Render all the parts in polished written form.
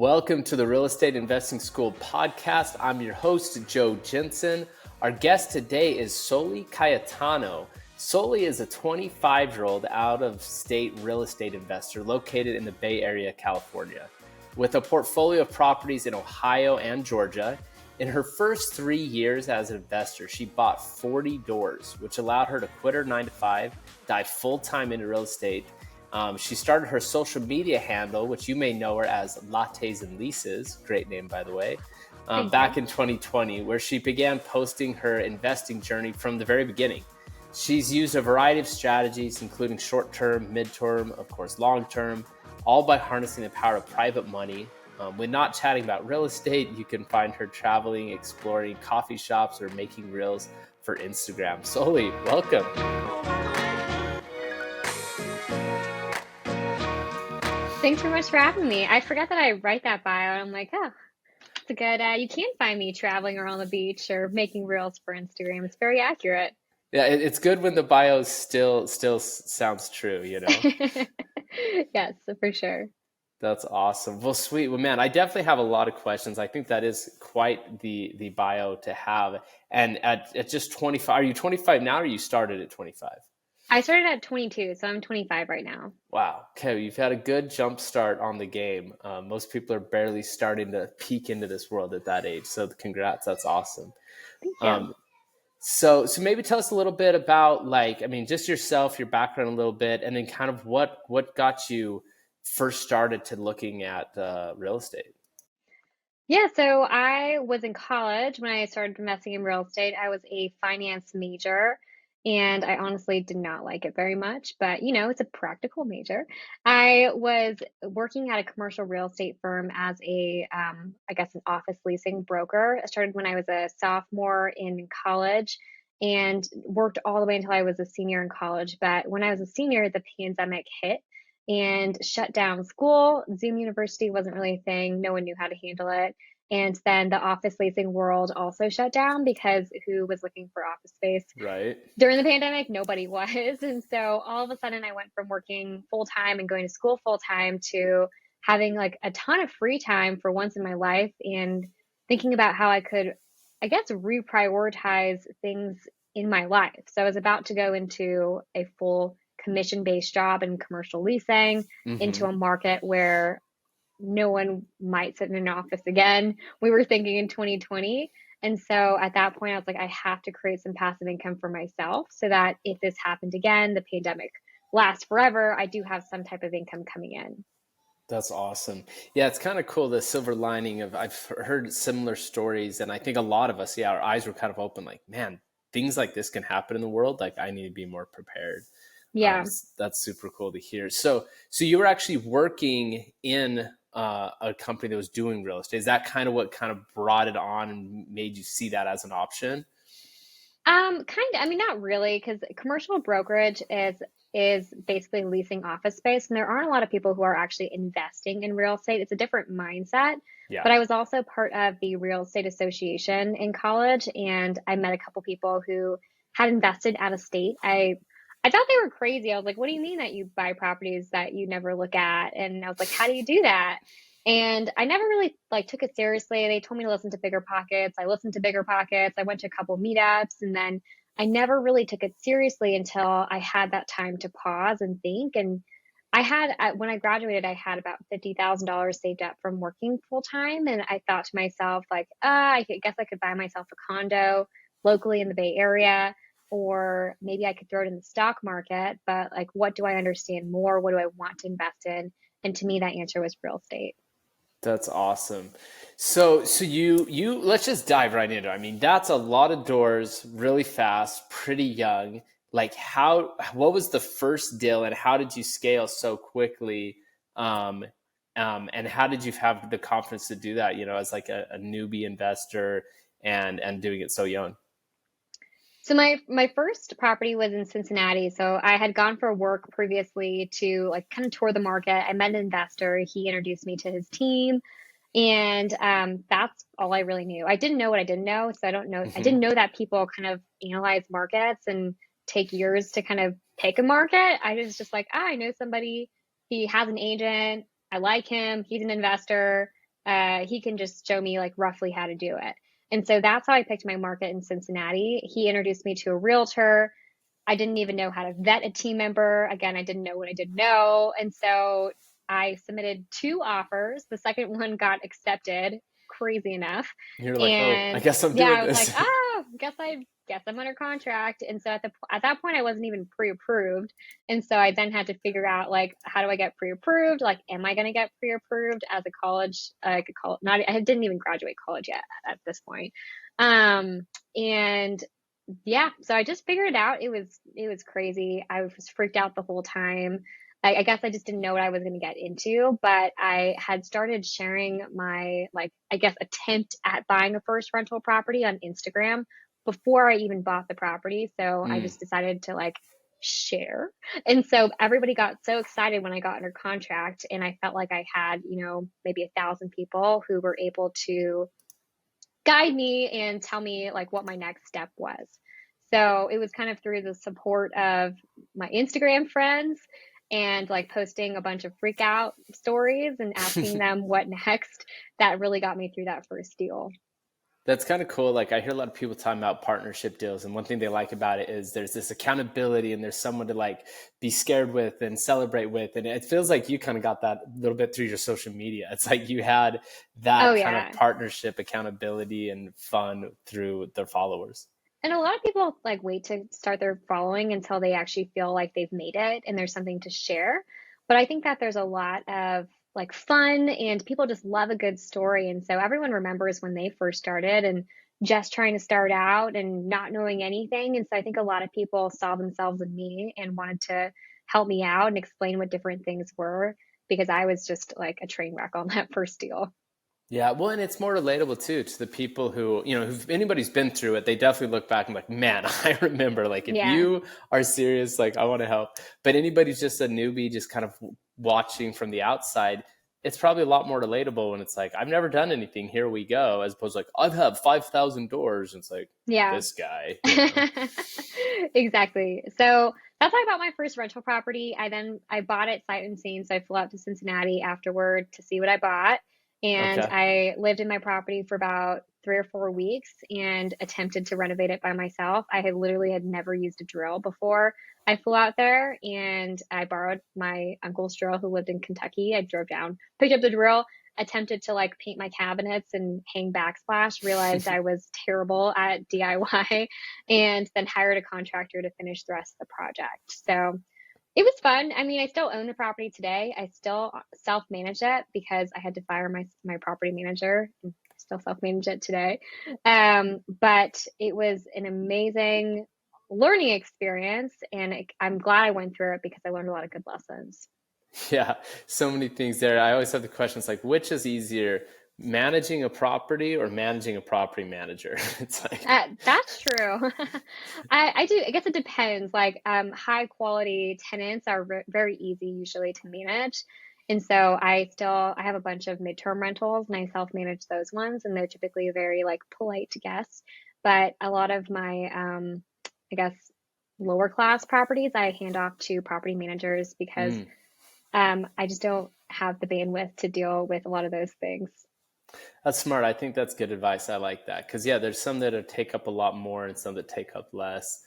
Welcome to the Real Estate Investing School podcast. I'm your host, Joe Jensen. Our guest today is Soli Cayatano. Soli is a 25-year-old out-of-state real estate investor located in the Bay Area, California. With a portfolio of properties in Ohio and Georgia, in her first 3 years as an investor, she bought 40 doors, which allowed her to quit her 9-to-5, dive full-time into real estate. She started her social media handle, which you may know her as Lattes and Leases, great name by the way, back in 2020, where she began posting her investing journey from the very beginning. She's used a variety of strategies, including short-term, midterm, of course, long-term, all by harnessing the power of private money. When not chatting about real estate, you can find her traveling, exploring coffee shops, or making reels for Instagram. Soli, welcome. Thanks so much for having me. I forgot that I write that bio, and I'm like, oh, it's a good, you can find me traveling around the beach or making reels for Instagram. It's very accurate. Yeah, it's good when the bio still sounds true, you know? Yes, for sure. That's awesome. Well, sweet. Well, man, I definitely have a lot of questions. I think that is quite the bio to have. And at just 25, are you 25 now or you started at 25? I started at 22, so I'm 25 right now. Wow. Okay, you've had a good jump start on the game. Most people are barely starting to peek into this world at that age. So congrats. That's awesome. Thank you. So maybe tell us a little bit about just yourself, your background a little bit, and then kind of what got you first started to looking at real estate. Yeah, so I was in college when I started investing in real estate. I was a finance major, and I honestly did not like it very much, but it's a practical major. I was working at a commercial real estate firm as I guess, an office leasing broker. I started when I was a sophomore in college and worked all the way until I was a senior in college. But when I was a senior, the pandemic hit and shut down school. Zoom University wasn't really a thing. No one knew how to handle it. And then the office leasing world also shut down because who was looking for office space? Right. During the pandemic, nobody was. And so all of a sudden I went from working full time and going to school full time to having like a ton of free time for once in my life and thinking about how I could, I guess, reprioritize things in my life. So I was about to go into a full commission-based job in commercial leasing into a market where no one might sit in an office again. We were thinking in 2020. And so at that point, I was like, I have to create some passive income for myself so that if this happened again, the pandemic lasts forever, I do have some type of income coming in. That's awesome. Yeah, it's kind of cool, the silver lining of, I've heard similar stories, and I think a lot of us, our eyes were kind of open, like, man, things like this can happen in the world. Like, I need to be more prepared. Yeah. That's super cool to hear. So you were actually working in a company that was doing real estate. Is that kind of what kind of brought it on and made you see that as an option? Kind of, I mean, not really, because commercial brokerage is basically leasing office space, and there aren't a lot of people who are actually investing in real estate. It's a different mindset. Yeah. But I was also part of the real estate association in college, and I met a couple people who had invested out of state. I thought they were crazy. I was like, what do you mean that you buy properties that you never look at? And I was like, how do you do that? And I never really took it seriously. They told me to listen to Bigger Pockets. I listened to Bigger Pockets. I went to a couple meetups, and then I never really took it seriously until I had that time to pause and think. And when I graduated, I had about $50,000 saved up from working full time. And I thought to myself, I guess I could buy myself a condo locally in the Bay Area, or maybe I could throw it in the stock market. But what do I understand more? What do I want to invest in? And to me, that answer was real estate. That's awesome. So you let's just dive right into it. I mean, that's a lot of doors, really fast, pretty young. What was the first deal and how did you scale so quickly? And how did you have the confidence to do that, as like a newbie investor and doing it so young? So my first property was in Cincinnati. So I had gone for work previously to kind of tour the market. I met an investor. He introduced me to his team, and that's all I really knew. I didn't know what I didn't know, so I don't know. I didn't know that people kind of analyze markets and take years to kind of pick a market. I was just like, I know somebody. He has an agent. I like him. He's an investor. he can just show me like roughly how to do it. And so that's how I picked my market in Cincinnati. He introduced me to a realtor. I didn't even know how to vet a team member. Again, I didn't know what I didn't know. And so I submitted 2 offers. The second one got accepted, crazy enough. You're like, oh, I And guess I'm yeah, doing I was like, this. oh, guess I'm under contract. And so at that point, I wasn't even pre-approved. And so I then had to figure out like, how do I get pre-approved? Like, am I going to get pre-approved as a college? Not, I didn't even graduate college yet at this point. And yeah, so I just figured it out. It was crazy. I was freaked out the whole time. I guess I just didn't know what I was going to get into, but I had started sharing my, like, I guess, attempt at buying a first rental property on Instagram before I even bought the property. So I Mm. just decided to like share. And so everybody got so excited when I got under contract, and I felt like I had, maybe 1,000 people who were able to guide me and tell me like what my next step was. So it was kind of through the support of my Instagram friends and like posting a bunch of freak out stories and asking them what next that really got me through that first deal. That's kind of cool. Like I hear a lot of people talking about partnership deals, and one thing they like about it is there's this accountability and there's someone to like be scared with and celebrate with. And it feels like you kind of got that a little bit through your social media. It's like you had Oh, that kind of yeah. partnership, accountability, and fun through their followers. And a lot of people like wait to start their following until they actually feel like they've made it and there's something to share. But I think that there's a lot of like fun and people just love a good story. And so everyone remembers when they first started and just trying to start out and not knowing anything. And so I think a lot of people saw themselves in me and wanted to help me out and explain what different things were because I was just like a train wreck on that first deal. Yeah, well, and it's more relatable too to the people who, if anybody's been through it, they definitely look back and like, man, I remember. Like, if Yeah. you are serious, like, I want to help. But anybody's just a newbie, just kind of watching from the outside, it's probably a lot more relatable when it's like, I've never done anything. Here we go, as opposed to like, I've had 5,000 doors. And it's like Yeah. this guy. Exactly. So that's how I bought my first rental property. I bought it sight unseen. So I flew out to Cincinnati afterward to see what I bought. And Okay. I lived in my property for about 3 or 4 weeks and attempted to renovate it by myself. I had literally had never used a drill before I flew out there, and I borrowed my uncle's drill who lived in Kentucky. I drove down, picked up the drill, attempted to like paint my cabinets and hang backsplash, realized I was terrible at DIY, and then hired a contractor to finish the rest of the project. So it was fun. I mean, I still own the property today. I still self-manage it because I had to fire my property manager and still self-manage it today. But it was an amazing learning experience, and I'm glad I went through it because I learned a lot of good lessons. Yeah, so many things there. I always have the questions like, which is easier, managing a property or managing a property manager? It's like, That's true. I do. I guess it depends. Like, high quality tenants are very easy usually to manage. And so I have a bunch of midterm rentals and I self-manage those ones and they're typically very like polite to guests. But a lot of my, I guess, lower class properties, I hand off to property managers because, mm. I just don't have the bandwidth to deal with a lot of those things. That's smart. I think that's good advice. I like that because yeah, there's some that take up a lot more and some that take up less,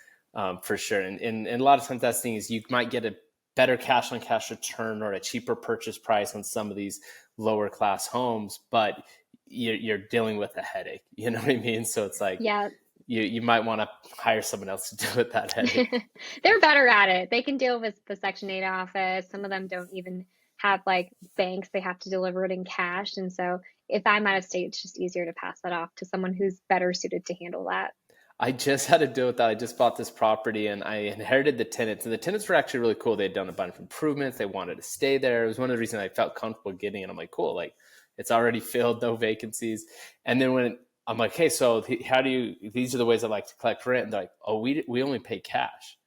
for sure. And a lot of times that's the thing is you might get a better cash on cash return or a cheaper purchase price on some of these lower class homes, but you're dealing with a headache. You know what I mean? So it's like Yeah, you might want to hire someone else to deal with that headache. they're better at it. They can deal with the Section 8 office. Some of them don't even have like banks. They have to deliver it in cash. And so if I'm out of state, it's just easier to pass that off to someone who's better suited to handle that. I just had to deal with that. I just bought this property and I inherited the tenants. And the tenants were actually really cool. They had done a bunch of improvements. They wanted to stay there. It was one of the reasons I felt comfortable getting it. I'm like, cool, like it's already filled, no vacancies. And then when I'm like, hey, so how do you, these are the ways I like to collect rent. And they're like, oh, we only pay cash.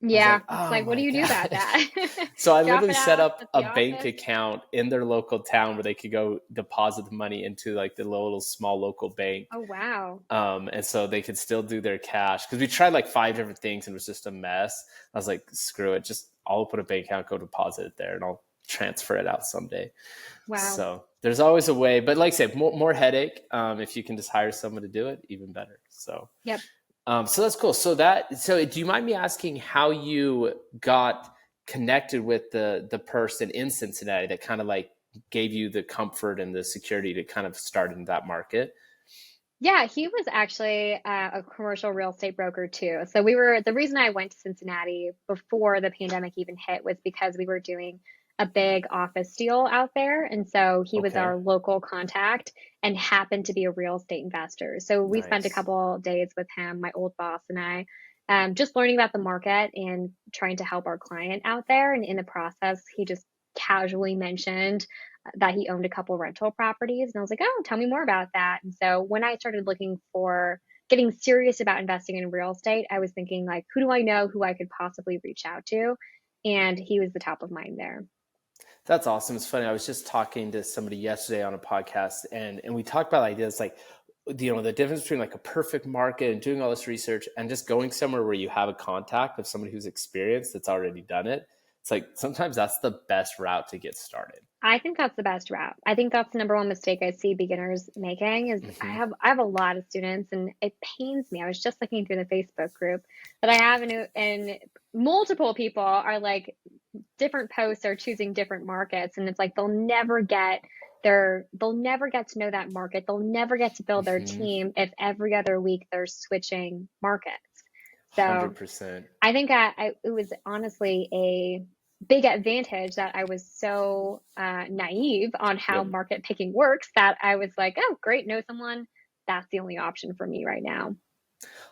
I was Yeah, like, it's oh like, what do my you do about gosh. that? So I Drop literally it set out up at a the bank office? account in their local town where they could go deposit the money into like the little small local bank. Oh, wow. And so they could still do their cash because we tried like 5 different things and it was just a mess. I was like, screw it, just I'll put a bank account, go deposit it there, and I'll transfer it out someday. Wow. So there's always a way, but like I said, more headache. If you can just hire someone to do it, even better. So, Yep. so that's cool. So do you mind me asking how you got connected with the person in Cincinnati that kind of like gave you the comfort and the security to kind of start in that market? Yeah, he was actually a commercial real estate broker too. So the reason I went to Cincinnati before the pandemic even hit was because we were doing a big office deal out there. And so he was Okay. our local contact and happened to be a real estate investor. So we spent a Nice. couple days with him, my old boss and I, just learning about the market and trying to help our client out there. And in the process, he just casually mentioned that he owned a couple rental properties. And I was like, oh, tell me more about that. And so when I started looking for getting serious about investing in real estate, I was thinking, like, who do I know who I could possibly reach out to? And he was the top of mind there. That's awesome. It's funny. I was just talking to somebody yesterday on a podcast, and we talked about ideas like, the difference between like a perfect market and doing all this research and just going somewhere where you have a contact of somebody who's experienced that's already done it. It's like sometimes that's the best route to get started. I think that's the best route. I think that's the number one mistake I see beginners making is Hmm. I have a lot of students and it pains me. I was just looking through the Facebook group that I have and multiple people are like different posts are choosing different markets and it's like they'll never get to know that market. They'll never get to build their Hmm. team if every other week they're switching markets. So 100%. I think it was honestly a big advantage that I was so naive on how Yep. market picking works that I was like, oh, great, know someone. That's the only option for me right now.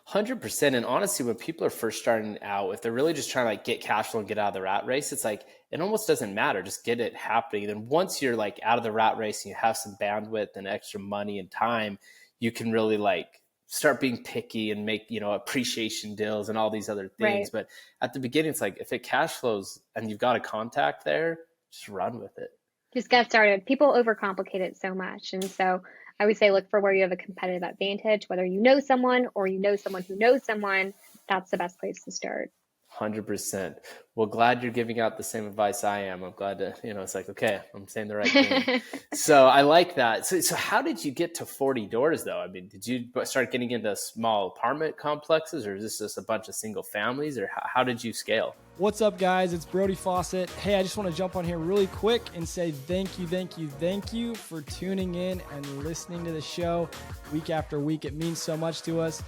100%. And honestly, when people are first starting out, if they're really just trying to like get cash flow and get out of the rat race, it's like it almost doesn't matter. Just get it happening. Then once you're like out of the rat race and you have some bandwidth and extra money and time, you can really like start being picky and make, appreciation deals and all these other things. Right. But at the beginning, it's like if it cash flows and you've got a contact there, just run with it. Just get started. People overcomplicate it so much. And so I would say look for where you have a competitive advantage, whether you know someone or you know someone who knows someone. That's the best place to start. 100%. Well, glad you're giving out the same advice I am. I'm glad to, it's like, okay, I'm saying the right thing. So I like that. So how did you get to 40 doors though? I mean, did you start getting into small apartment complexes or is this just a bunch of single families or how did you scale? What's up, guys? It's Brody Fawcett. Hey, I just want to jump on here really quick and say thank you for tuning in and listening to the show week after week. It means so much to us.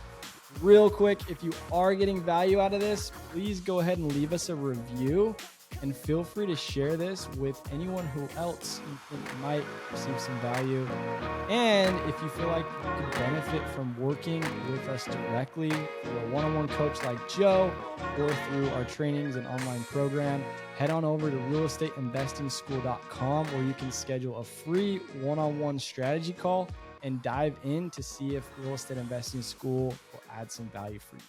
Real quick, if you are getting value out of this, please go ahead and leave us a review and feel free to share this with anyone who else you think might receive some value. And if you feel like you could benefit from working with us directly through a one-on-one coach like Joe or through our trainings and online program, head on over to realestateinvestingschool.com where you can schedule a free one-on-one strategy call and dive in to see if Real Estate Investing School will add some value for you.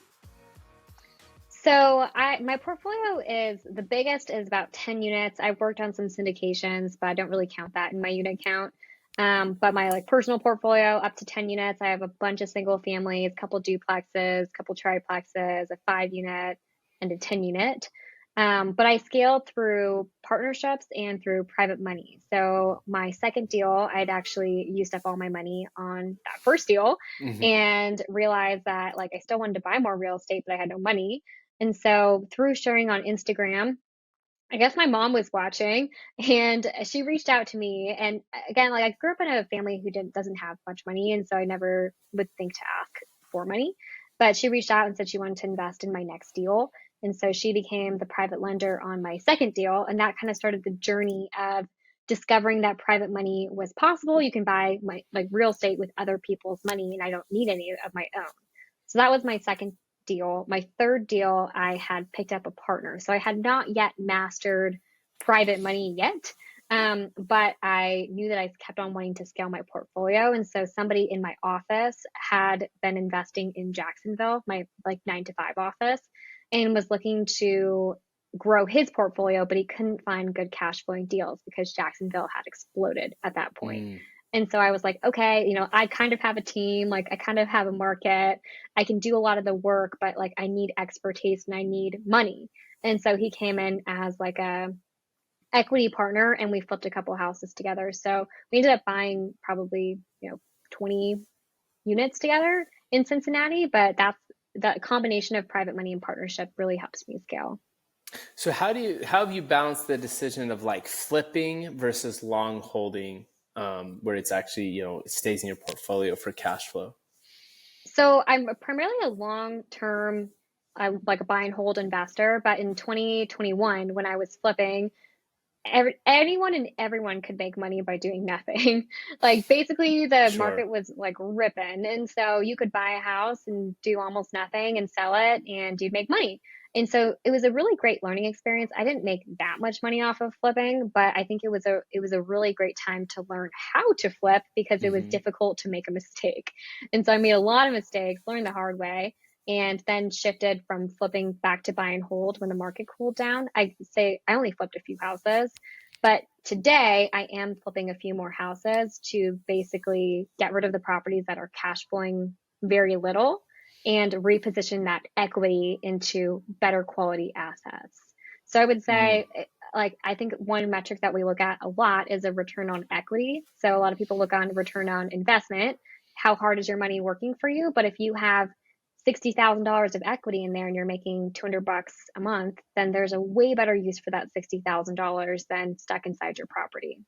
So my portfolio is the biggest is about 10 units. I've worked on some syndications, but I don't really count that in my unit count. But my like personal portfolio up to 10 units. I have a bunch of single families, couple duplexes, couple triplexes, a 5-unit and a 10-unit. But I scaled through partnerships and through private money. So my second deal, I'd actually used up all my money on that first deal Mm-hmm. and realized that like I still wanted to buy more real estate, but I had no money. And so through sharing on Instagram, I guess my mom was watching and she reached out to me. And again, like I grew up in a family who doesn't have much money. And so I never would think to ask for money. But she reached out and said she wanted to invest in my next deal. And so she became the private lender on my second deal. And that kind of started the journey of discovering that private money was possible. You can buy my like real estate with other people's money and I don't need any of my own. So that was my second deal. My third deal, I had picked up a partner. So I had not yet mastered private money yet. But I knew that I kept on wanting to scale my portfolio. And so somebody in my office had been investing in Jacksonville, my like 9 to 5 office, and was looking to grow his portfolio, but he couldn't find good cash flowing deals because Jacksonville had exploded at that point. Mm. And so I was like, okay, I kind of have a team, like I kind of have a market. I can do a lot of the work, but like I need expertise and I need money. And so he came in as like a equity partner, and we flipped a couple houses together. So we ended up buying probably, 20 units together in Cincinnati, but that combination of private money and partnership really helps me scale. So how have you balanced the decision of like flipping versus long holding, where it's actually, it stays in your portfolio for cash flow? So I'm primarily a long-term, like a buy and hold investor, but in 2021, when I was flipping, anyone and everyone could make money by doing nothing. Like basically the Sure. market was like ripping. And so you could buy a house and do almost nothing and sell it and you'd make money. And so it was a really great learning experience. I didn't make that much money off of flipping, but I think it was a really great time to learn how to flip because it was Hmm. difficult to make a mistake. And so I made a lot of mistakes, learned the hard way, and then shifted from flipping back to buy and hold when the market cooled down. I say I only flipped a few houses, but today I am flipping a few more houses to basically get rid of the properties that are cash flowing very little and reposition that equity into better quality assets. So I would say, like, I think one metric that we look at a lot is a return on equity. So a lot of people look on return on investment. How hard is your money working for you? But if you have $60,000 of equity in there and you're making $200 a month, then there's a way better use for that $60,000 than stuck inside your property.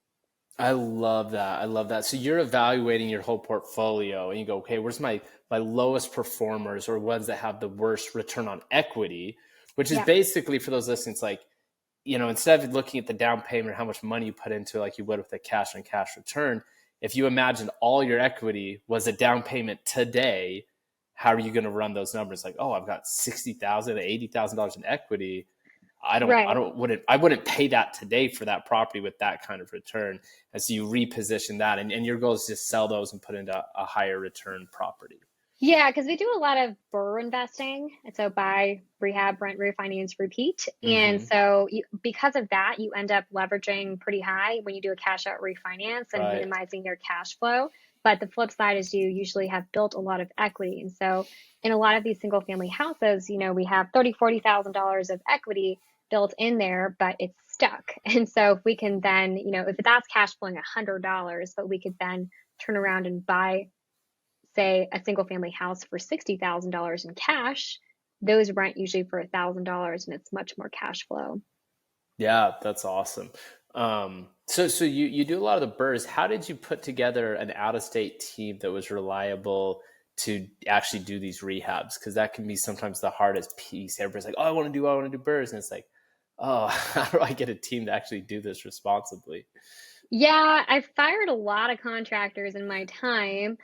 I love that. I love that. So you're evaluating your whole portfolio and you go, okay, where's my lowest performers or ones that have the worst return on equity, which is Yeah. basically for those listeners, like, instead of looking at the down payment or how much money you put into it, like you would with a cash on cash return, if you imagine all your equity was a down payment today, how are you going to run those numbers? Like, oh, I've got $60,000, $80,000 in equity. Right. I wouldn't pay that today for that property with that kind of return. And so you reposition that and your goal is to just sell those and put into a higher return property. Yeah, because we do a lot of BRRRR investing. And so buy, rehab, rent, refinance, repeat. And Mm-hmm. so because of that, you end up leveraging pretty high when you do a cash out refinance and Right. minimizing your cash flow. But the flip side is you usually have built a lot of equity. And so in a lot of these single family houses, we have $30,000, $40,000 of equity built in there, but it's stuck. And so if we can then, if that's cash flowing $100, but we could then turn around and buy, say, a single family house for $60,000 in cash, those rent usually for $1,000 and it's much more cash flow. Yeah, that's awesome. So you do a lot of the BRRRRs. How did you put together an out-of-state team that was reliable to actually do these rehabs? Because that can be sometimes the hardest piece. Everybody's like, oh, I want to do BRRRRs. And it's like, oh, how do I get a team to actually do this responsibly? Yeah, I've fired a lot of contractors in my time,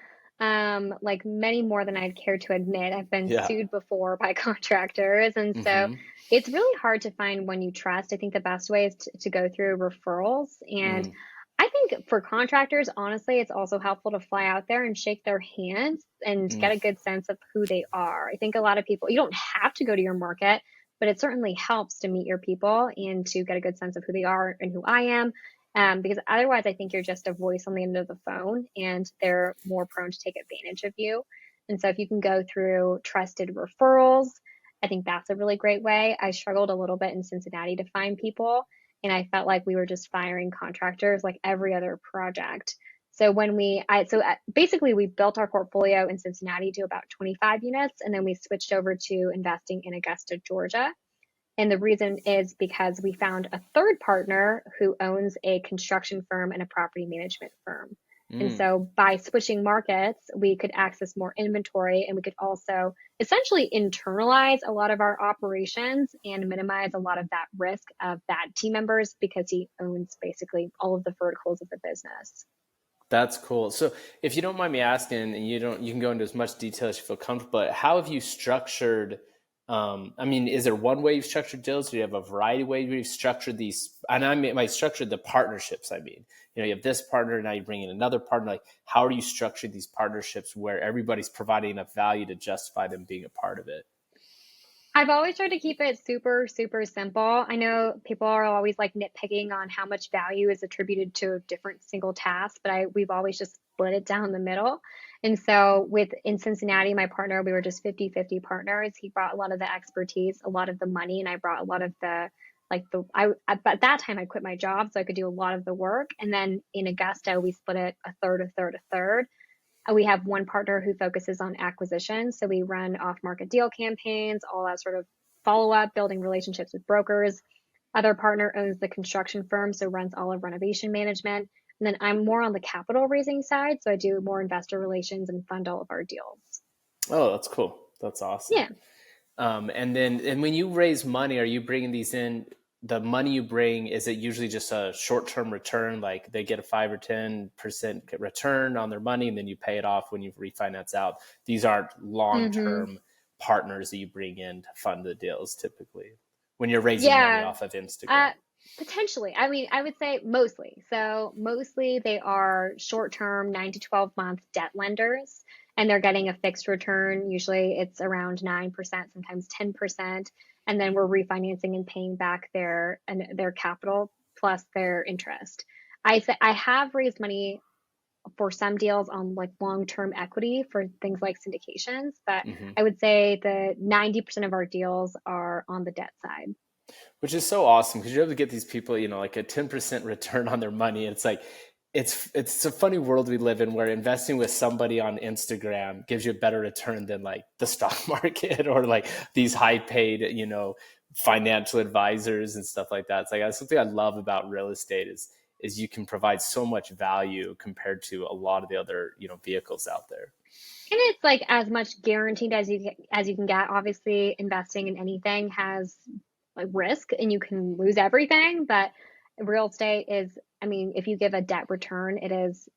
like many more than I'd care to admit. I've been Yeah. sued before by contractors. And so Mm-hmm. it's really hard to find one you trust. I think the best way is to go through referrals. And Mm, I think for contractors, honestly, it's also helpful to fly out there and shake their hands and get mm. a good sense of who they are. I think a lot of people, you don't have to go to your market, but it certainly helps to meet your people and to get a good sense of who they are and who I am. Because otherwise, I think you're just a voice on the end of the phone and they're more prone to take advantage of you. And so if you can go through trusted referrals, I think that's a really great way. I struggled a little bit in Cincinnati to find people, and I felt like we were just firing contractors like every other project. So basically we built our portfolio in Cincinnati to about 25 units, and then we switched over to investing in Augusta, Georgia. And the reason is because we found a third partner who owns a construction firm and a property management firm. And Mm. so by switching markets, we could access more inventory and we could also essentially internalize a lot of our operations and minimize a lot of that risk of bad team members because he owns basically all of the verticals of the business. That's cool. So if you don't mind me asking, and you can go into as much detail as you feel comfortable, but how have you structured, I mean, is there one way you've structured deals? Do you have a variety of ways you've structured these? And I structured the partnerships. I mean, you have this partner, now you bring in another partner. Like, how are you structuring these partnerships where everybody's providing enough value to justify them being a part of it? I've always tried to keep it super, super simple. I know people are always like nitpicking on how much value is attributed to a different single task, but we've always just split it down the middle. And so in Cincinnati, my partner, we were just 50-50 partners. He brought a lot of the expertise, a lot of the money, and I brought a lot of the at that time I quit my job so I could do a lot of the work. And then in Augusta, we split it a third, a third, a third. We have one partner who focuses on acquisition. So we run off-market deal campaigns, all that sort of follow-up, building relationships with brokers. Other partner owns the construction firm, so runs all of renovation management. And then I'm more on the capital raising side. So I do more investor relations and fund all of our deals. Oh, that's cool. That's awesome. Yeah. And when you raise money, are you bringing these in? The money you bring, is it usually just a short-term return? Like they get a 5 or 10% return on their money and then you pay it off when you refinance out. These aren't long-term partners that you bring in to fund the deals typically when you're raising money off of Instagram. Potentially. I mean, I would say mostly. So mostly they are short-term 9 to 12 month debt lenders, and they're getting a fixed return. Usually it's around 9%, sometimes 10%. And then we're refinancing and paying back their capital plus their interest. I have raised money for some deals on like long-term equity for things like syndications, but I would say the 90% of our deals are on the debt side. Which is so awesome because you're able to get these people, like a 10% return on their money. It's like, it's a funny world we live in where investing with somebody on Instagram gives you a better return than like the stock market or like these high paid, financial advisors and stuff like that. It's like, that's something I love about real estate is you can provide so much value compared to a lot of the other, vehicles out there. And it's like as much guaranteed as you can get. Obviously, investing in anything has like risk and you can lose everything, but real estate is, I mean, if you give a debt return, it is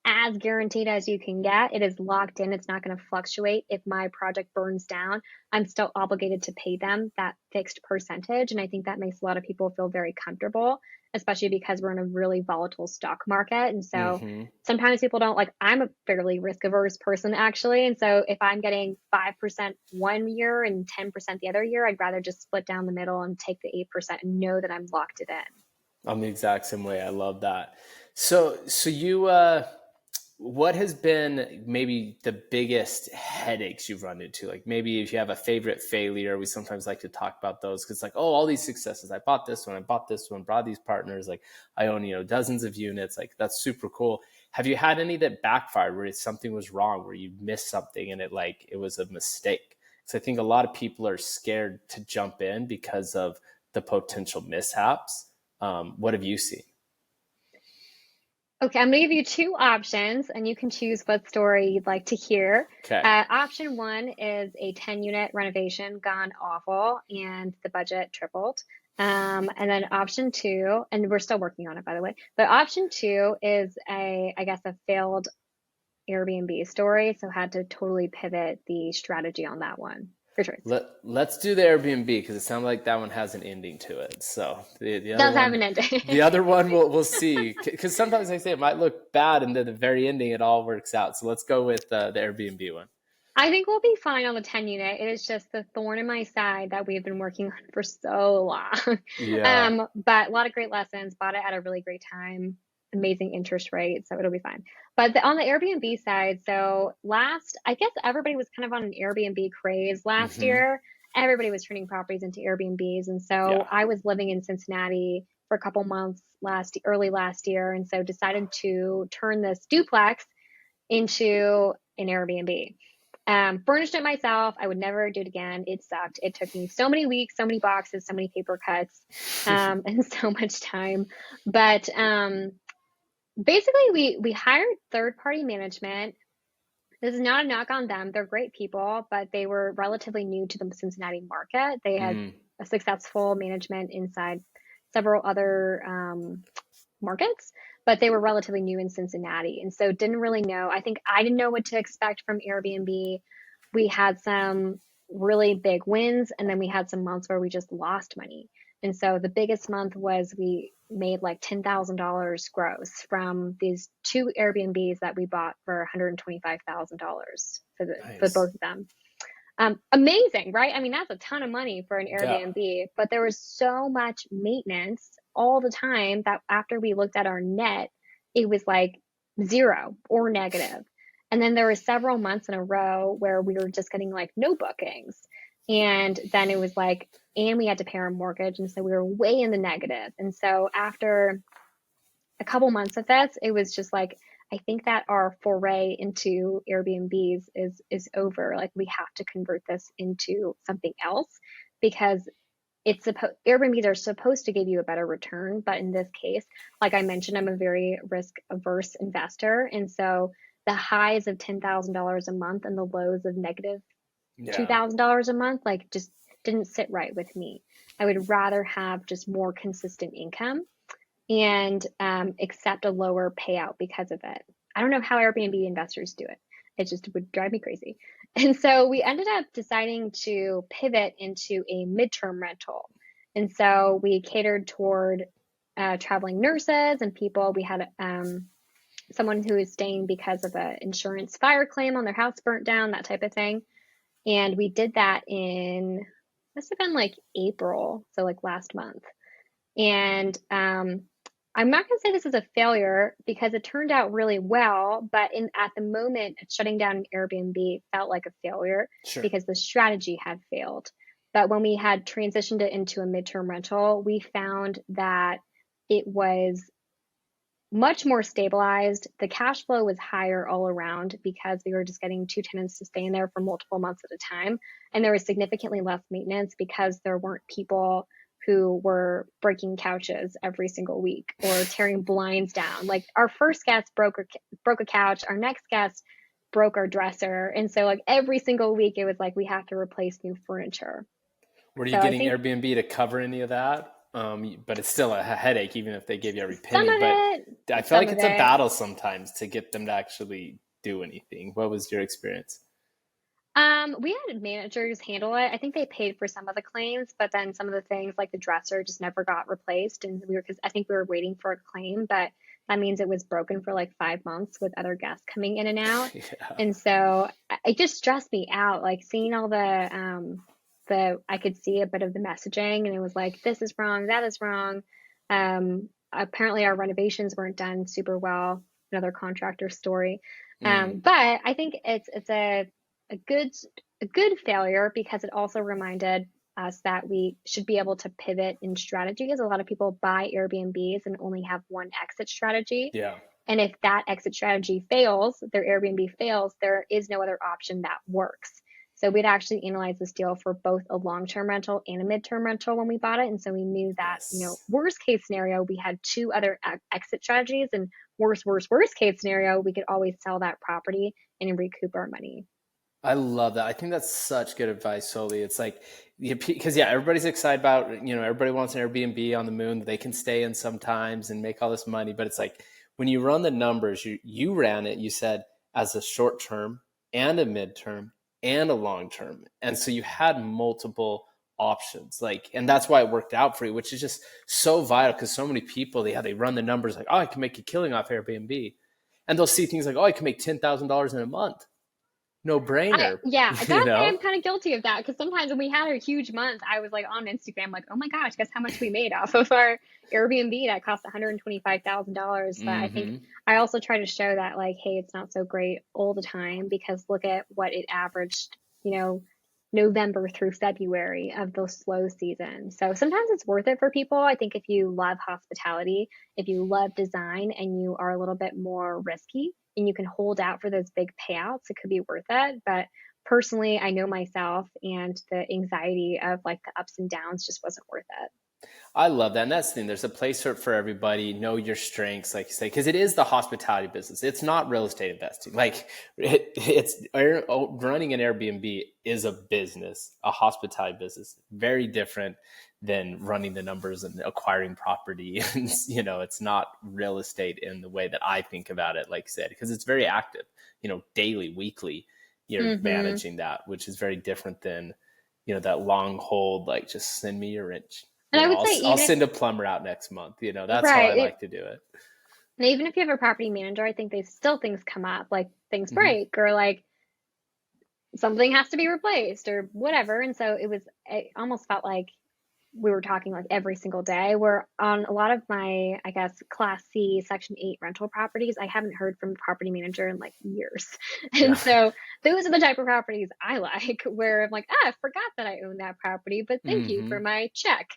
as guaranteed as you can get. It is locked in. It's not going to fluctuate. If my project burns down, I'm still obligated to pay them that fixed percentage. And I think that makes a lot of people feel very comfortable, especially because we're in a really volatile stock market. And so sometimes people don't like, I'm a fairly risk averse person actually. And so if I'm getting 5% one year and 10% the other year, I'd rather just split down the middle and take the 8% and know that I'm locked it in. I'm the exact same way. I love that. So you, what has been maybe the biggest headaches you've run into? Like maybe if you have a favorite failure, we sometimes like to talk about those because like, oh, all these successes, I bought this one, brought these partners, like I own, dozens of units, like that's super cool. Have you had any that backfired where something was wrong, where you missed something and it was a mistake? Because I think a lot of people are scared to jump in because of the potential mishaps. What have you seen? Okay, I'm going to give you two options and you can choose what story you'd like to hear. Okay. Option one is a 10-unit renovation gone awful and the budget tripled. And then option two, and we're still working on it, by the way, but option two is a failed Airbnb story. So had to totally pivot the strategy on that one. Let's do the Airbnb because it sounds like that one has an ending to it. So the other does have an ending. The other one we'll see, because sometimes I say it might look bad and then the very ending it all works out. So let's go with the Airbnb one. I think we'll be fine on the 10-unit. It is just the thorn in my side that we've been working on for so long. Yeah. But a lot of great lessons. Bought it at a really great time. Amazing interest rate, so it'll be fine. But on the Airbnb side, so I guess everybody was kind of on an Airbnb craze last year. Everybody was turning properties into Airbnbs. And so I was living in Cincinnati for a couple months early last year. And so decided to turn this duplex into an Airbnb. Furnished it myself. I would never do it again. It sucked. It took me so many weeks, so many boxes, so many paper cuts, and so much time. But basically we hired third-party management. This is not a knock on them. They're great people, but they were relatively new to the Cincinnati market. They had a successful management inside several other markets, but they were relatively new in Cincinnati. And so didn't really know. I think I didn't know what to expect from Airbnb. We had some really big wins, and then we had some months where we just lost money. And so the biggest month was we made like $10,000 gross from these two Airbnbs that we bought for $125,000 for both of them. Amazing, right? I mean, that's a ton of money for an Airbnb, but there was so much maintenance all the time that after we looked at our net, it was like zero or negative. And then there were several months in a row where we were just getting like no bookings. And then it was like, and we had to pay our mortgage. And so we were way in the negative. And so after a couple months of this, it was just like, I think that our foray into Airbnbs is over. Like we have to convert this into something else because Airbnbs are supposed to give you a better return, but in this case, like I mentioned, I'm a very risk averse investor, and so the highs of $10,000 a month and the lows of negative $2,000 a month, like just didn't sit right with me. I would rather have just more consistent income and accept a lower payout because of it. I don't know how Airbnb investors do it. It just would drive me crazy. And so we ended up deciding to pivot into a midterm rental. And so we catered toward traveling nurses and people. We had someone who was staying because of an insurance fire claim on their house burnt down, that type of thing. And we did that in, must have been like April, so like last month. And I'm not going to say this is a failure because it turned out really well, but at the moment, shutting down Airbnb felt like a failure because the strategy had failed. But when we had transitioned it into a midterm rental, we found that it was much more stabilized. The cash flow was higher all around because we were just getting two tenants to stay in there for multiple months at a time. And there was significantly less maintenance because there weren't people who were breaking couches every single week or tearing blinds down. Like our first guest broke a couch, our next guest broke our dresser. And so like every single week it was like we have to replace new furniture. Were you getting Airbnb to cover any of that? But it's still a headache even if they give you every penny. But I feel like it's a battle sometimes to get them to actually do anything. What was your experience? We had managers handle it. I think they paid for some of the claims, but then some of the things like the dresser just never got replaced. And because I think we were waiting for a claim, but that means it was broken for like 5 months with other guests coming in and out. And so it just stressed me out, like seeing all I could see a bit of the messaging and it was like, this is wrong, that is wrong. Apparently our renovations weren't done super well, another contractor story. But I think it's a good failure because it also reminded us that we should be able to pivot in strategies. A lot of people buy Airbnbs and only have one exit strategy. Yeah. And if that exit strategy fails, their Airbnb fails, there is no other option that works. So we'd actually analyzed this deal for both a long-term rental and a midterm rental when we bought it. And so we knew that, worst case scenario, we had two other exit strategies, and worst case scenario, we could always sell that property and recoup our money. I love that. I think that's such good advice, Soli. It's like, because everybody's excited about, everybody wants an Airbnb on the moon that they can stay in sometimes and make all this money. But it's like, when you run the numbers, you ran it, you said, as a short term and a midterm and a long term. And so you had multiple options, and that's why it worked out for you, which is just so vital because so many people, they run the numbers like, oh, I can make a killing off Airbnb. And they'll see things like, oh, I can make $10,000 in a month. No brainer. I gotta say I'm kind of guilty of that because sometimes when we had a huge month, I was like on Instagram, like, oh my gosh, guess how much we made off of our Airbnb that cost $125,000. But I think I also try to show that like, hey, it's not so great all the time because look at what it averaged, November through February of the slow season. So sometimes it's worth it for people. I think if you love hospitality, if you love design and you are a little bit more risky, and you can hold out for those big payouts, it could be worth it. But personally, I know myself and the anxiety of like the ups and downs just wasn't worth it. I love that. And that's the thing. There's a place for everybody. Know your strengths, like you say, because it is the hospitality business. It's not real estate investing. Like it's running an Airbnb is a business, a hospitality business, very different than running the numbers and acquiring property. And, it's not real estate in the way that I think about it, like you said, because it's very active, daily, weekly, you're managing that, which is very different than, that long hold, like just send me your rent. And I would say I'll send a plumber out next month. That's how I like to do it. And even if you have a property manager, I think things come up, like things break or like something has to be replaced or whatever. And so it almost felt like we were talking like every single day. Where on a lot of my, I guess, Class C Section 8 rental properties, I haven't heard from a property manager in like years. And so those are the type of properties I like, where I'm like, I forgot that I own that property, but thank you for my check.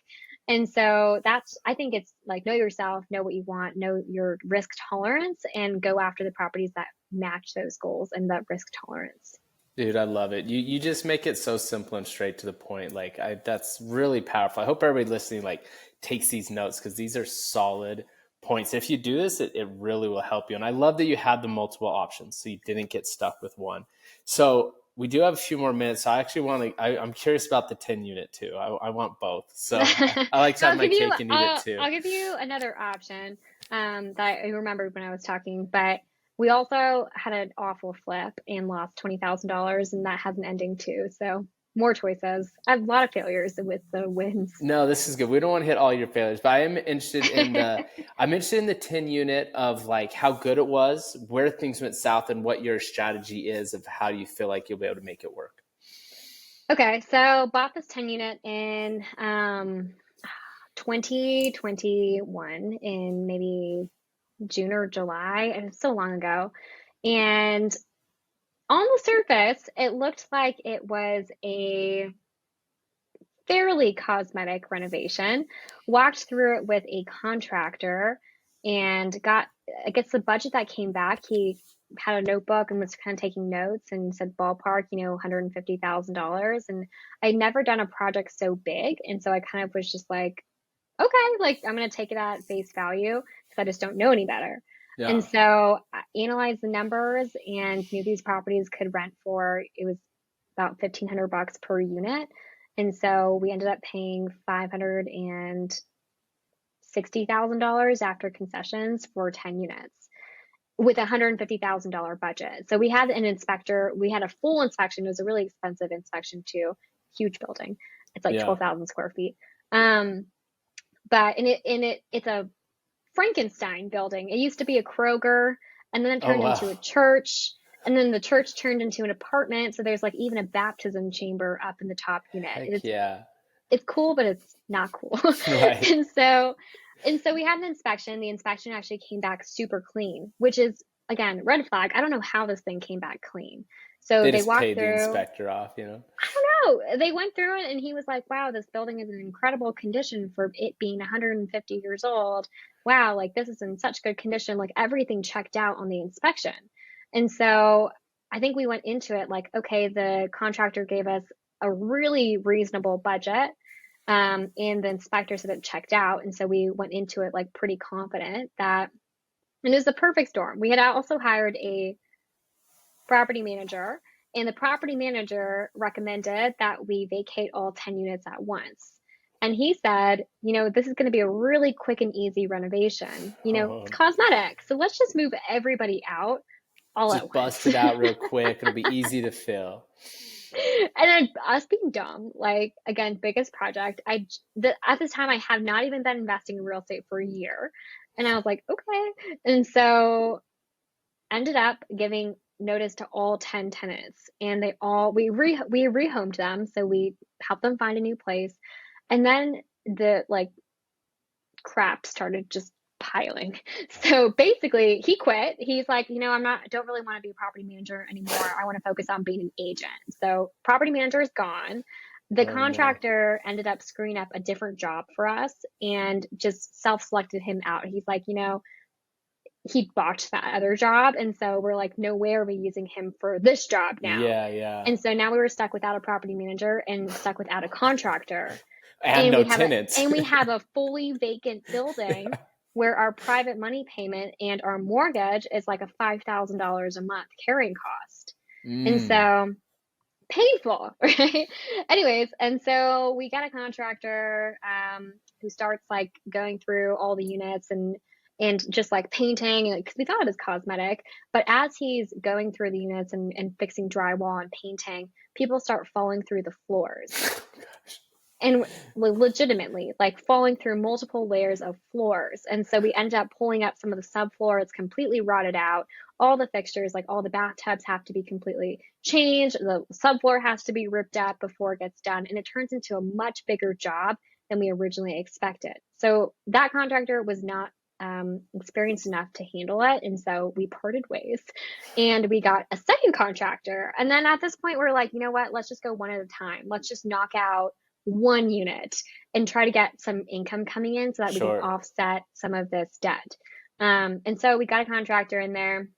And so I think it's like, know yourself, know what you want, know your risk tolerance, and go after the properties that match those goals and that risk tolerance. Dude, I love it. You just make it so simple and straight to the point. Like that's really powerful. I hope everybody listening like takes these notes, because these are solid points. If you do this, it really will help you. And I love that you had the multiple options, so you didn't get stuck with one. So we do have a few more minutes. So I actually want to, I'm curious about the 10 unit too. I want both. So I like to have my cake and eat it too. I'll give you another option that I remembered when I was talking, but we also had an awful flip and lost $20,000, and that has an ending too. So more choices. I have a lot of failures with the wins. No, this is good. We don't want to hit all your failures, but I am interested in the 10 unit of like how good it was, where things went south, and what your strategy is of how you feel like you'll be able to make it work. Okay, so bought this 10 unit in 2021 in maybe June or July, and it's so long ago. And on the surface, it looked like it was a fairly cosmetic renovation. Walked through it with a contractor and got, I guess the budget that came back, he had a notebook and was kind of taking notes and said ballpark, $150,000. And I'd never done a project so big. And so I kind of was just like, okay, like I'm going to take it at face value because I just don't know any better. Yeah. And so I analyzed the numbers and knew these properties could rent for, it was about $1,500 per unit. And so we ended up paying $560,000 after concessions for 10 units with a $150,000 budget. So we had an inspector, we had a full inspection. It was a really expensive inspection too, huge building. It's like 12,000 square feet. But it's a Frankenstein building. It used to be a Kroger, and then it turned into a church, and then the church turned into an apartment. So there's like even a baptism chamber up in the top unit. It's cool, but it's not cool. Right. And so we had an inspection. The inspection actually came back super clean, which is, again, red flag. I don't know how this thing came back clean. So they walked through. The inspector off, I don't know. They went through it and he was like, wow, this building is in incredible condition for it being 150 years old. Wow, like this is in such good condition. Like everything checked out on the inspection. And so I think we went into it like, okay, the contractor gave us a really reasonable budget. And the inspector said it checked out. And so we went into it like pretty confident that, and it was the perfect storm. We had also hired a property manager, and the property manager recommended that we vacate all 10 units at once. And he said, this is going to be a really quick and easy renovation. It's cosmetic. So let's just move everybody out all at once. Just bust it out real quick. It'll be easy to fill. And then us being dumb, like, again, biggest project. At this time, I have not even been investing in real estate for a year. And I was like, okay. And so ended up giving notice to all 10 tenants, and we rehomed them. So we helped them find a new place. And then the crap started just piling. So basically he quit. He's like, don't really want to be a property manager anymore. I want to focus on being an agent. So property manager is gone. The contractor ended up screwing up a different job for us and just self-selected him out. He's like, he botched that other job. And so we're like, no way are we using him for this job now. Yeah. And so now we were stuck without a property manager and stuck without a contractor. And no tenants. And we have a fully vacant building where our private money payment and our mortgage is like a $5,000 a month carrying cost. And so painful, right? Anyways, and so we got a contractor who starts like going through all the units and just like painting, because we thought it was cosmetic. But as he's going through the units and fixing drywall and painting, people start falling through the floors. And legitimately, like falling through multiple layers of floors. And so we ended up pulling up some of the subfloor. It's completely rotted out. All the fixtures, like all the bathtubs, have to be completely changed. The subfloor has to be ripped up before it gets done. And it turns into a much bigger job than we originally expected. So that contractor was not experienced enough to handle it. And so we parted ways and we got a second contractor. And then at this point, we're like, you know what, let's just go one at a time. Let's just knock out one unit and try to get some income coming in so that we can offset some of this debt. And so we got a contractor in there,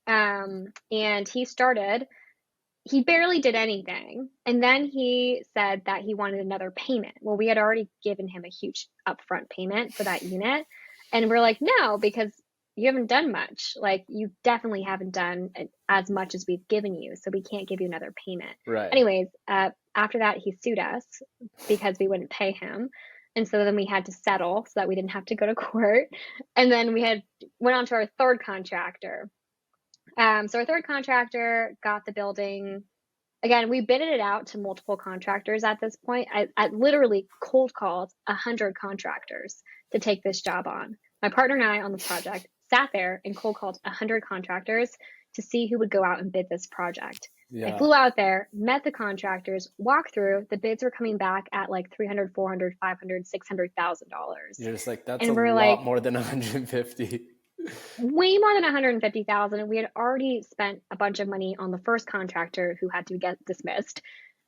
and he barely did anything. And then he said that he wanted another payment. Well, we had already given him a huge upfront payment for that unit. And we're like, no, because you haven't done much. Like, you definitely haven't done as much as we've given you. So we can't give you another payment. Right. Anyways, after that, he sued us because we wouldn't pay him. And so then we had to settle so that we didn't have to go to court. And then we went on to our third contractor. So our third contractor got the building. Again, we bidded it out to multiple contractors at this point. I literally cold called 100 contractors to take this job on. My partner and I on this project sat there and cold called 100 contractors to see who would go out and bid this project. Yeah. I flew out there, met the contractors, walked through. The bids were coming back at like $300, $400, $500, $600,000. You're just like, that's a lot more than 150. Way more than 150,000. And we had already spent a bunch of money on the first contractor who had to get dismissed,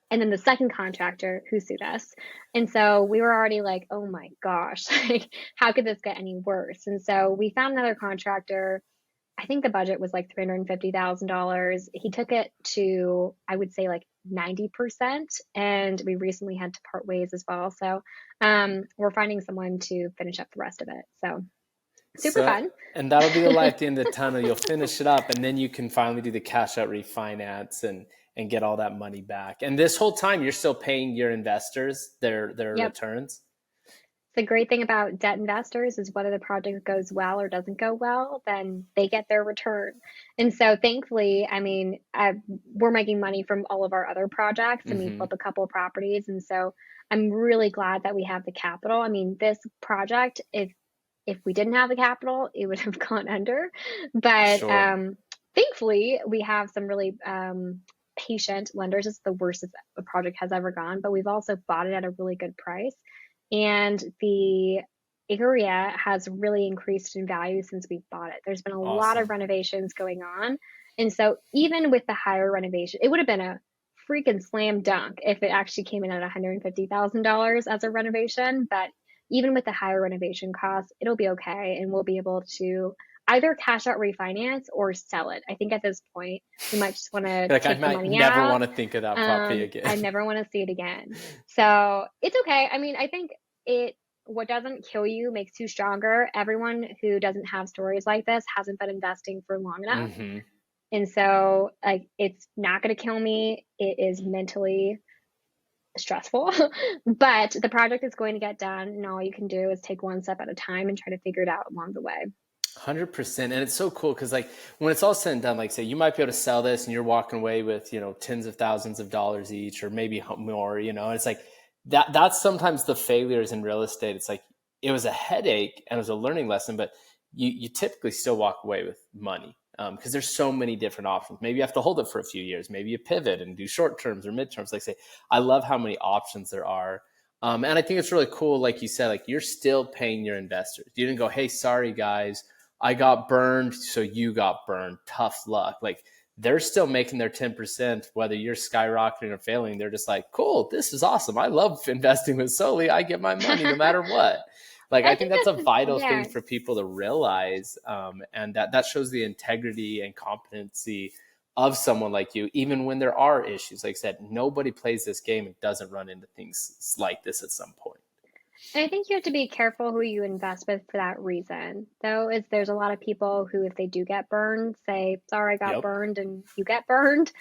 and then the second contractor who sued us. And so we were already like, oh my gosh, like, how could this get any worse? And so we found another contractor. I think the budget was like $350,000. He took it to, I would say, like 90%. And we recently had to part ways as well. So we're finding someone to finish up the rest of it. So super fun. And that'll be the light at the end of the tunnel. You'll finish it up, and then you can finally do the cash out refinance and get all that money back. And this whole time, you're still paying your investors their returns. The great thing about debt investors is whether the project goes well or doesn't go well, then they get their return. And so thankfully, I mean, we're making money from all of our other projects, and we flip a couple of properties. And so I'm really glad that we have the capital. I mean, this project, if we didn't have the capital, it would have gone under. But thankfully, we have some really patient lenders. It's the worst a project has ever gone, but we've also bought it at a really good price. And the area has really increased in value since we bought it. There's been a lot of renovations going on. And so even with the higher renovation, it would have been a freaking slam dunk if it actually came in at $150,000 as a renovation. But even with the higher renovation costs, it'll be okay. And we'll be able to either cash out refinance or sell it. I think at this point, we might just want to take the money out. I never want to think of that property again. I never want to see it again. So it's okay. I mean, I think what doesn't kill you makes you stronger. Everyone who doesn't have stories like this hasn't been investing for long enough. And so like, it's not going to kill me. It is mentally stressful, but the project is going to get done, and all you can do is take one step at a time and try to figure it out along the way. 100%. And it's so cool because like when it's all said and done, like say you might be able to sell this and you're walking away with, tens of thousands of dollars each, or maybe more, it's like that's sometimes the failures in real estate. It's like, it was a headache and it was a learning lesson, but you typically still walk away with money. Because there's so many different options. Maybe you have to hold it for a few years. Maybe you pivot and do short terms or midterms. Like say, I love how many options there are. And I think it's really cool. Like you said, like you're still paying your investors. You didn't go, hey, sorry guys, I got burned, so you got burned. Tough luck. Like they're still making their 10%, whether you're skyrocketing or failing. They're just like, cool, this is awesome. I love investing with Soli. I get my money no matter what. Like, I think that's a vital thing for people to realize. And that shows the integrity and competency of someone like you, even when there are issues. Like I said, nobody plays this game and doesn't run into things like this at some point. And I think you have to be careful who you invest with for that reason. Though, is there's a lot of people who, if they do get burned, say, sorry, I got burned, and you get burned.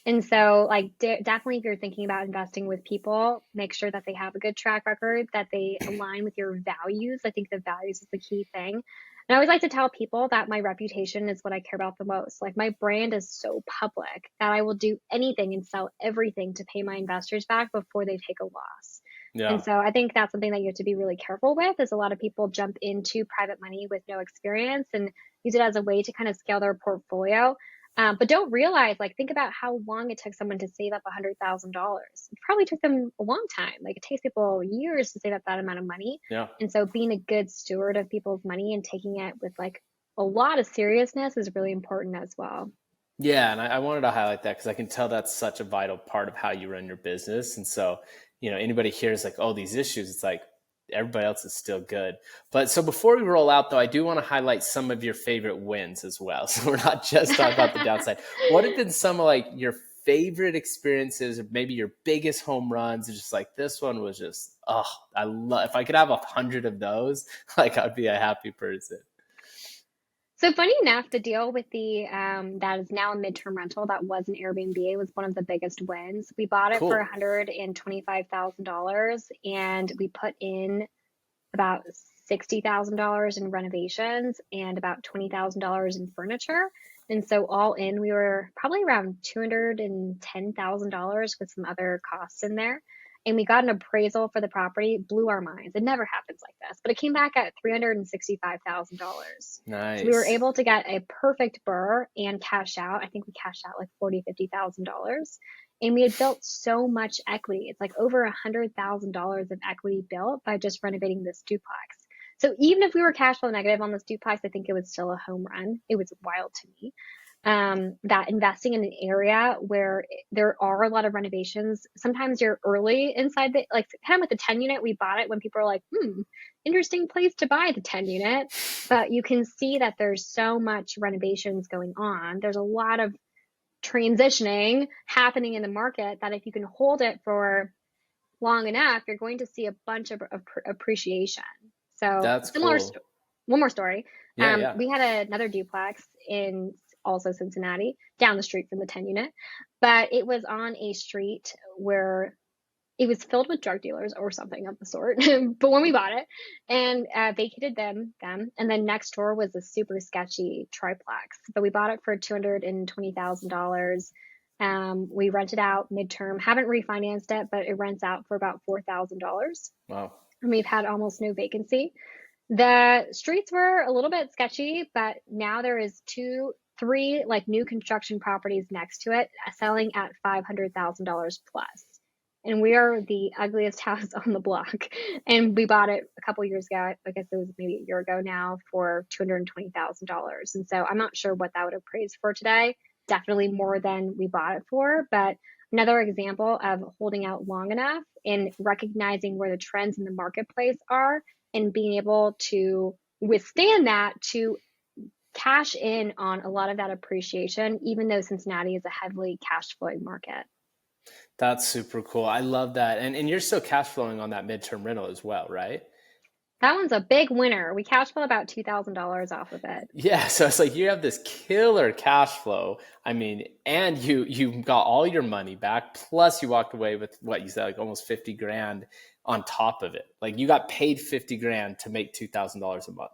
And so like definitely if you're thinking about investing with people, make sure that they have a good track record, that they align with your values. I think the values is the key thing. And I always like to tell people that my reputation is what I care about the most. Like my brand is so public that I will do anything and sell everything to pay my investors back before they take a loss. Yeah. And so I think that's something that you have to be really careful with, is a lot of people jump into private money with no experience and use it as a way to kind of scale their portfolio. but don't realize, like, think about how long it took someone to save up $100,000. It probably took them a long time. Like, it takes people years to save up that amount of money. Yeah. And so being a good steward of people's money and taking it with like a lot of seriousness is really important as well. Yeah, and I wanted to highlight that because I can tell that's such a vital part of how you run your business. And so, anybody hears like, oh, these issues, it's like everybody else is still good. But so before we roll out, though, I do want to highlight some of your favorite wins as well. So we're not just talking about the downside. What have been some of like your favorite experiences, or maybe your biggest home runs? Just like this one was just, I love. If I could have 100 of those, like I'd be a happy person. So funny enough, the deal with the that is now a midterm rental that was an Airbnb was one of the biggest wins. We bought it for Cool. $125,000 and we put in about $60,000 in renovations and about $20,000 in furniture. And so all in, we were probably around $210,000 with some other costs in there. And we got an appraisal for the property, blew our minds. It never happens like this, but it came back at $365,000. So we were Nice. able to get a perfect burr and cash out. I think we cashed out like $50,000. And we had built so much equity. It's like over $100,000 of equity built by just renovating this duplex. So even if we were cash flow negative on this duplex, I think it was still a home run. It was wild to me. That investing in an area where there are a lot of renovations, sometimes you're early inside the, like kind of with the 10 unit, we bought it when people are like, interesting place to buy the 10 unit. But you can see that there's so much renovations going on. There's a lot of transitioning happening in the market that if you can hold it for long enough, you're going to see a bunch of appreciation. So That's cool. one more story. Yeah, yeah. We had another duplex in also Cincinnati, down the street from the 10 unit, but it was on a street where it was filled with drug dealers or something of the sort. But when we bought it and vacated them, and then next door was a super sketchy triplex. But we bought it for $220,000. We rented out midterm, haven't refinanced it, but it rents out for about $4,000. Wow. And we've had almost no vacancy. The streets were a little bit sketchy, but now there is three like new construction properties next to it selling at $500,000 plus. And we are the ugliest house on the block. And we bought it a couple years ago. I guess it was maybe a year ago now for $220,000. And so I'm not sure what that would appraise for today. Definitely more than we bought it for, but another example of holding out long enough and recognizing where the trends in the marketplace are and being able to withstand that to cash in on a lot of that appreciation, even though Cincinnati is a heavily cash flowing market. That's super cool. I love that. And you're still cash flowing on that midterm rental as well, right? That one's a big winner. We cash flow about $2,000 off of it. Yeah. So it's like you have this killer cash flow. I mean, and you got all your money back, plus you walked away with what you said, like almost 50 grand on top of it. Like you got paid 50 grand to make $2,000 a month.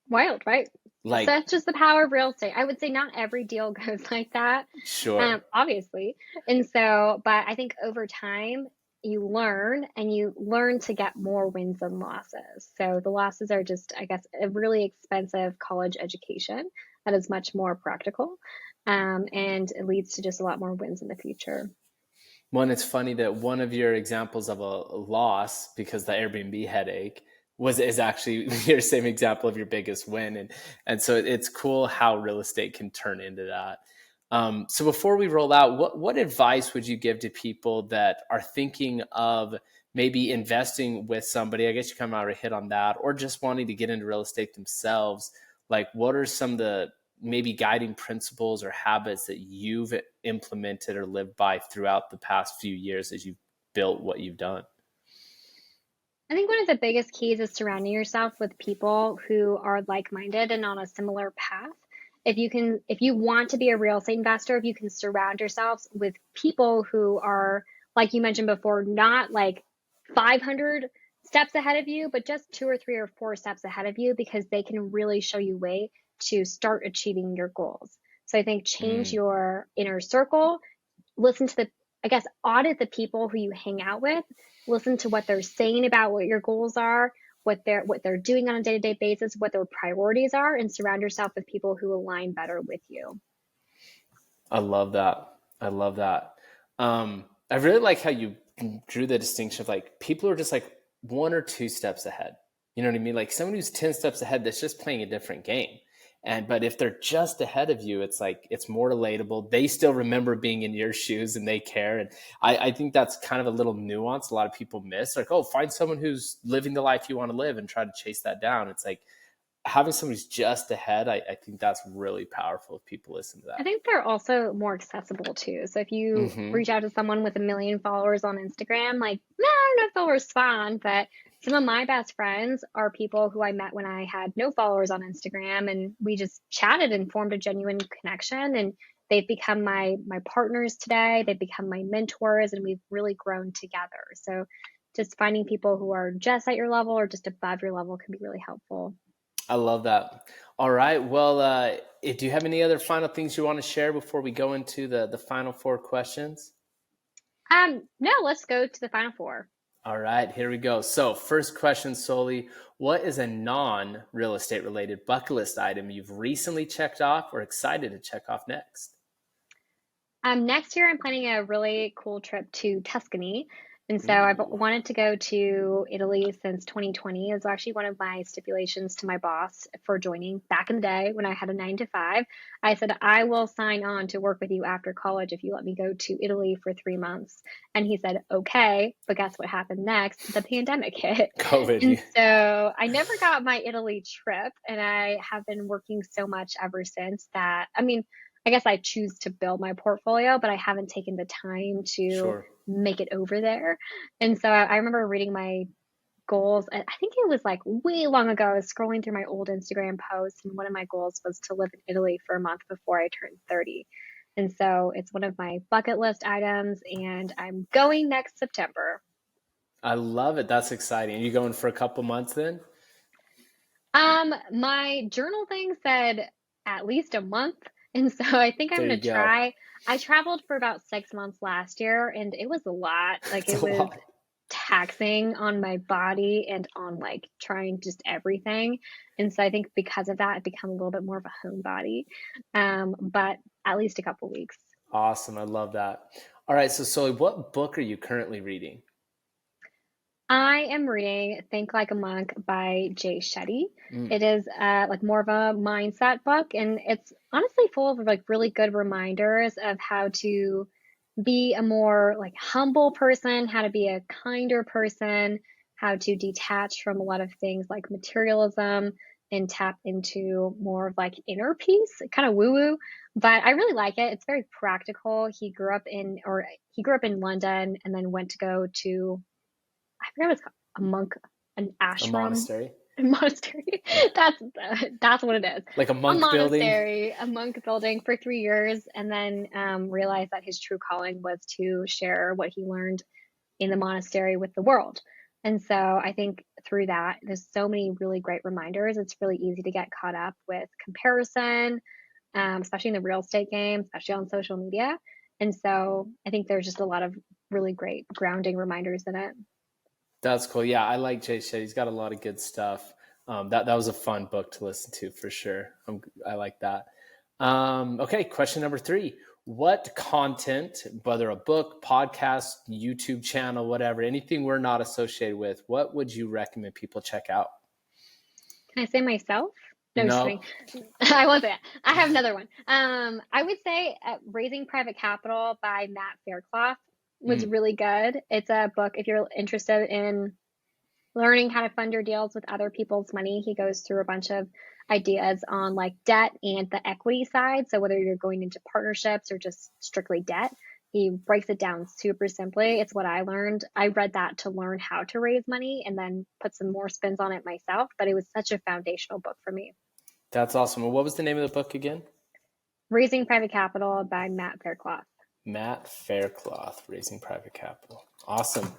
Wild, right? Like, so that's just the power of real estate. I would say not every deal goes like that, sure. Obviously. And so, but I think over time you learn to get more wins than losses. So the losses are just, I guess, a really expensive college education that is much more practical. And it leads to just a lot more wins in the future. One, it's funny that one of your examples of a loss because the Airbnb headache is actually your same example of your biggest win. And so it's cool how real estate can turn into that. So before we roll out, what advice would you give to people that are thinking of maybe investing with somebody? I guess you kind of already hit on that, or just wanting to get into real estate themselves. Like, what are some of the maybe guiding principles or habits that you've implemented or lived by throughout the past few years as you've built what you've done? I think one of the biggest keys is surrounding yourself with people who are like-minded and on a similar path. If you want to be a real estate investor, if you can surround yourselves with people who are, like you mentioned before, not like 500 steps ahead of you, but just 2 or 3 or 4 steps ahead of you, because they can really show you way to start achieving your goals. So I think change your inner circle, audit the people who you hang out with, listen to what they're saying about what your goals are, what they're doing on a day-to-day basis, what their priorities are, and surround yourself with people who align better with you. I love that. I love that. I really like how you drew the distinction of like people are just like one or two steps ahead. You know what I mean? Like someone who's 10 steps ahead that's just playing a different game. But if they're just ahead of you, it's like it's more relatable. They still remember being in your shoes and they care. And I think that's kind of a little nuance a lot of people miss. Like, oh, find someone who's living the life you want to live and try to chase that down. It's like having someone who's just ahead, I think that's really powerful if people listen to I that. think they're also more accessible too. So if you Mm-hmm. reach out to someone with 1 million followers on Instagram, like, no, I don't know if they'll respond, but some of my best friends are people who I met when I had no followers on Instagram, and we just chatted and formed a genuine connection, and they've become my partners today. They've become my mentors, and we've really grown together. So just finding people who are just at your level or just above your level can be really helpful. I love that. All right. Well, do you have any other final things you want to share before we go into the final four questions? No, let's go to the final four. All right, here we go. So first question, Soli, what is a non-real estate related bucket list item you've recently checked off or excited to check off next? Next year, I'm planning a really cool trip to Tuscany. And so I've Ooh, wanted to go to Italy since 2020. It was actually one of my stipulations to my boss for joining back in the day when I had a 9 to 5. I said, I will sign on to work with you after college if you let me go to Italy for 3 months. And he said, okay. But guess what happened next? The pandemic hit. And COVID. so I never got my Italy trip. And I have been working so much ever since that. I mean, I guess I choose to build my portfolio, but I haven't taken the time to Sure. make it over there. And so I remember reading my goals. And I think it was like way long ago. I was scrolling through my old Instagram posts, and one of my goals was to live in Italy for a month before I turned 30. And so it's one of my bucket list items, and I'm going next September. I love it. That's exciting. Are you going for a couple months then? My journal thing said at least a month. And so I think I'm There gonna you go. try. I traveled for about 6 months last year, and it was a lot. Like It's it a was lot. taxing on my body and on like trying just everything. And so I think because of that, I've become a little bit more of a homebody. But at least a couple weeks. Awesome. I love that. All right. So, Soli, what book are you currently reading? I am reading Think Like a Monk by Jay Shetty. Mm, It is like more of a mindset book, and it's honestly full of like really good reminders of how to be a more like humble person, how to be a kinder person, how to detach from a lot of things like materialism and tap into more of like inner peace, kind of woo woo. But I really like it. It's very practical. He grew up in London and then went to go to I forget what it's called, a monk, an a ashram, monastery? a monastery. Yeah. That's what it is. Like a A monk building? monastery, a monk building for 3 years, and then realized that his true calling was to share what he learned in the monastery with the world. And so I think through that, there's so many really great reminders. It's really easy to get caught up with comparison, especially in the real estate game, especially on social media. And so I think there's just a lot of really great grounding reminders in it. That's cool. Yeah, I like Jay Shetty. He's got a lot of good stuff. That was a fun book to listen to for sure. I like that. Okay, question number 3. What content, whether a book, podcast, YouTube channel, whatever, anything we're not associated with, what would you recommend people check out? Can I say myself? No, just kidding. No. I won't say that. I have another one. I would say Raising Private Capital by Matt Faircloth was Mm, really good. It's a book if you're interested in learning how to fund your deals with other people's money. He goes through a bunch of ideas on like debt and the equity side. So whether you're going into partnerships or just strictly debt, he breaks it down super simply. It's what I learned. I read that to learn how to raise money and then put some more spins on it myself, but it was such a foundational book for me. that's awesome. Well, what was the name of the book again? Raising Private Capital by Matt Faircloth. Matt Faircloth, Raising Private Capital. Awesome.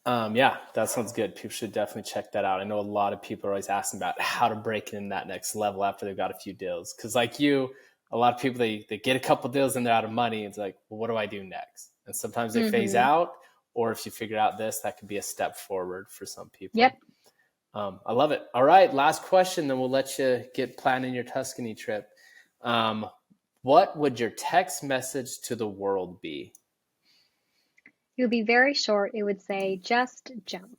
Yeah, that sounds good. People should definitely check that out. I know a lot of people are always asking about how to break in that next level after they've got a few deals. Because like you, a lot of people, they get a couple deals and they're out of money. It's like, well, what do I do next? And sometimes they phase Mm-hmm. out. Or if you figure out this, that could be a step forward for some Yep. people. I love it. All right, last question, then we'll let you get planning your Tuscany trip. Um, What would your text message to the world be? It would be very short. It would say, just jump.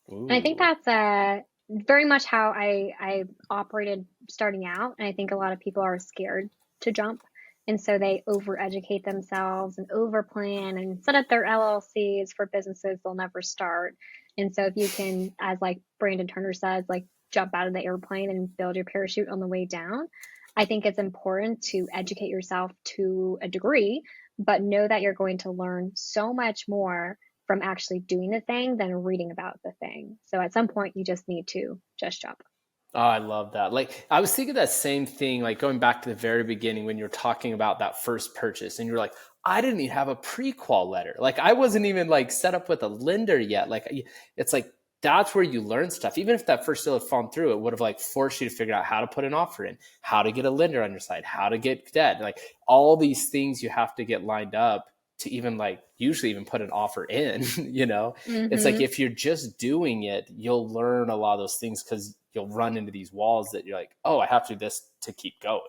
And I think Ooh. that's very much how I operated starting out. And I think a lot of people are scared to jump. And so they overeducate themselves and overplan and set up their LLCs for businesses they'll never start. And so if you can, as like Brandon Turner says, like jump out of the airplane and build your parachute on the way down, I think it's important to educate yourself to a degree, but know that you're going to learn so much more from actually doing the thing than reading about the thing. So at some point, you just need to just jump. Oh, I love that. Like, I was thinking that same thing, like going back to the very beginning when you're talking about that first purchase and you're like, I didn't even have a pre-qual letter. Like, I wasn't even like set up with a lender yet. Like, it's like, that's where you learn stuff. Even if that first deal had fallen through, it would have like forced you to figure out how to put an offer in, how to get a lender on your side, how to get debt, like all these things you have to get lined up to even like usually even put an offer in, It's like, if you're just doing it, you'll learn a lot of those things because you'll run into these walls that you're like, oh, I have to do this to keep going.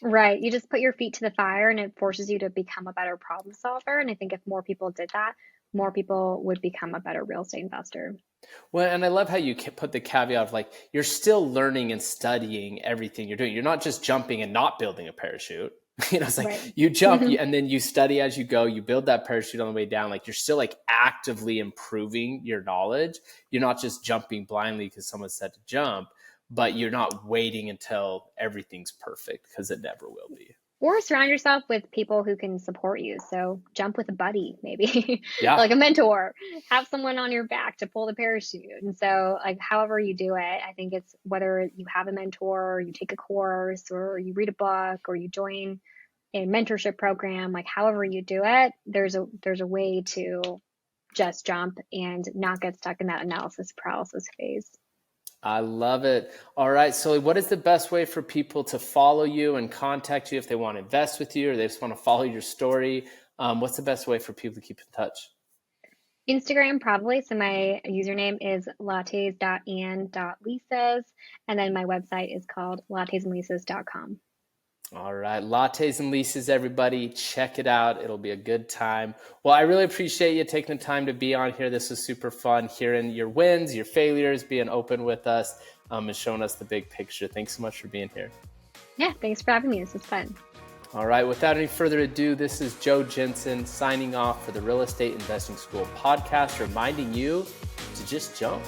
Right. You just put your feet to the fire and it forces you to become a better problem solver. And I think if more people did that, more people would become a better real estate investor. Well, and I love how you put the caveat of like, you're still learning and studying everything you're doing. You're not just jumping and not building a parachute. It's like right. You jump and then you study as you go, you build that parachute on the way down. Like you're still like actively improving your knowledge. You're not just jumping blindly because someone said to jump, but you're not waiting until everything's perfect because it never will be. Or surround yourself with people who can support you. So jump with a buddy, maybe yeah. like a mentor, have someone on your back to pull the parachute. And so like, however you do it, I think it's whether you have a mentor or you take a course or you read a book or you join a mentorship program, like however you do it, there's a way to just jump and not get stuck in that analysis paralysis phase. I love it. All right. So what is the best way for people to follow you and contact you if they want to invest with you or they just want to follow your story? What's the best way for people to keep in touch? Instagram, probably. So my username is lattes.and.leases. And then my website is called lattesandleases.com. All right. Lattes and Leases, everybody. Check it out. It'll be a good time. Well, I really appreciate you taking the time to be on here. This was super fun hearing your wins, your failures, being open with us, and showing us the big picture. Thanks so much for being here. Yeah, thanks for having me. This was fun. All right. Without any further ado, this is Joe Jensen signing off for the Real Estate Investing School podcast, reminding you to just jump.